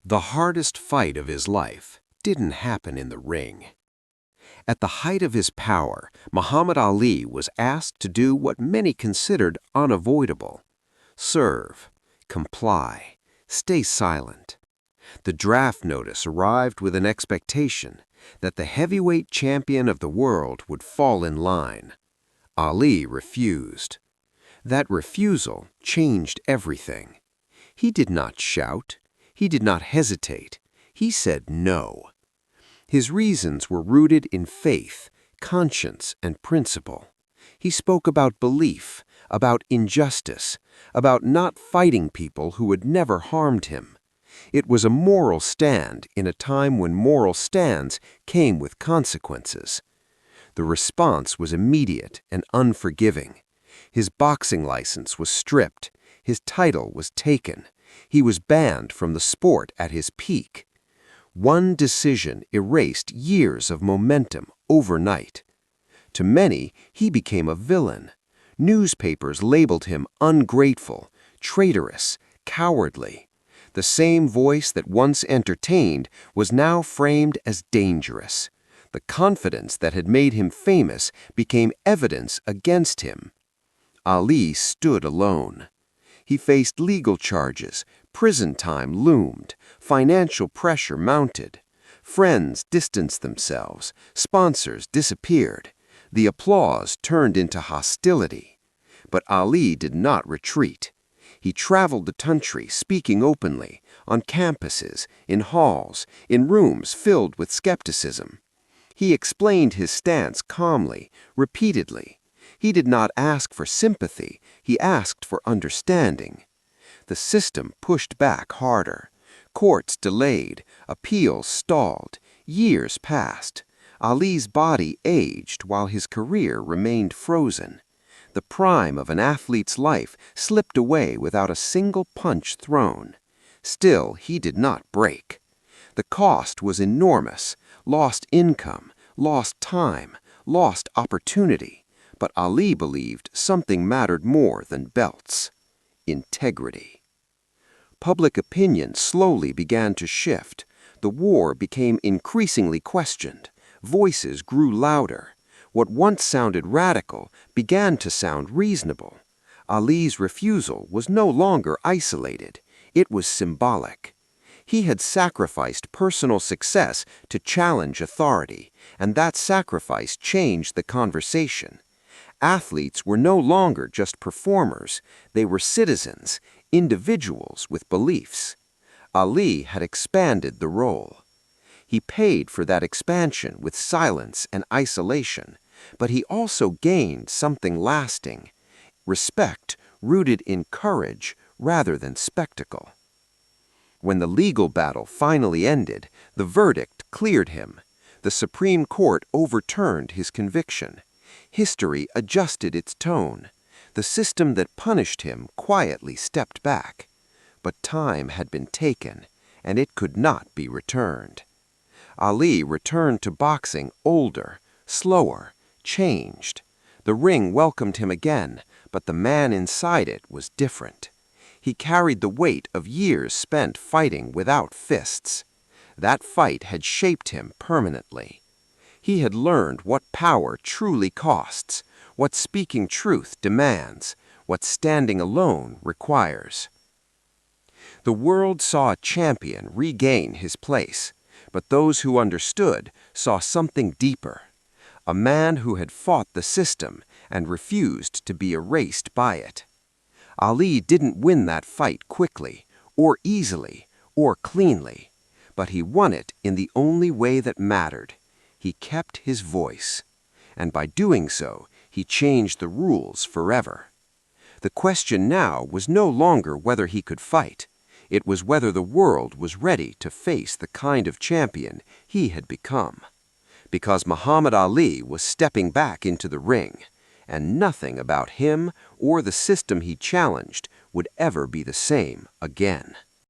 The hardest fight of his life didn't happen in the ring. At the height of his power, Muhammad Ali was asked to do what many considered unavoidable: serve, comply, stay silent. The draft notice arrived with an expectation that the heavyweight champion of the world would fall in line. Ali refused. That refusal changed everything. He did not shout. He did not hesitate. He said no. His reasons were rooted in faith, conscience, and principle. He spoke about belief, about injustice, about not fighting people who had never harmed him. It was a moral stand in a time when moral stands came with consequences. The response was immediate and unforgiving. His boxing license was stripped. His title was taken. He was banned from the sport at his peak. One decision erased years of momentum overnight. To many, he became a villain. Newspapers labeled him ungrateful, traitorous, cowardly. The same voice that once entertained was now framed as dangerous. The confidence that had made him famous became evidence against him. Ali stood alone. He faced legal charges, prison time loomed, financial pressure mounted. Friends distanced themselves, sponsors disappeared. The applause turned into hostility. But Ali did not retreat. He traveled the country speaking openly, on campuses, in halls, in rooms filled with skepticism. He explained his stance calmly, repeatedly. He did not ask for sympathy, he asked for understanding. The system pushed back harder. Courts delayed, appeals stalled, years passed. Ali's body aged while his career remained frozen. The prime of an athlete's life slipped away without a single punch thrown. Still, he did not break. The cost was enormous: lost income, lost time, lost opportunity. But Ali believed something mattered more than belts: integrity. Public opinion slowly began to shift. The war became increasingly questioned. Voices grew louder. What once sounded radical began to sound reasonable. Ali's refusal was no longer isolated. It was symbolic. He had sacrificed personal success to challenge authority, and that sacrifice changed the conversation. Athletes were no longer just performers. They were citizens, individuals with beliefs. Ali had expanded the role. He paid for that expansion with silence and isolation, but he also gained something lasting: respect rooted in courage rather than spectacle. When the legal battle finally ended, the verdict cleared him. The Supreme Court overturned his conviction. History adjusted its tone. The system that punished him quietly stepped back. But time had been taken, and it could not be returned. Ali returned to boxing older, slower, changed. The ring welcomed him again, but the man inside it was different. He carried the weight of years spent fighting without fists. That fight had shaped him permanently. He had learned what power truly costs, what speaking truth demands, what standing alone requires. The world saw a champion regain his place, but those who understood saw something deeper: a man who had fought the system and refused to be erased by it. Ali didn't win that fight quickly, or easily, or cleanly, but he won it in the only way that mattered. He kept his voice, and by doing so, he changed the rules forever. The question now was no longer whether he could fight. It was whether the world was ready to face the kind of champion he had become. Because Muhammad Ali was stepping back into the ring, and nothing about him or the system he challenged would ever be the same again.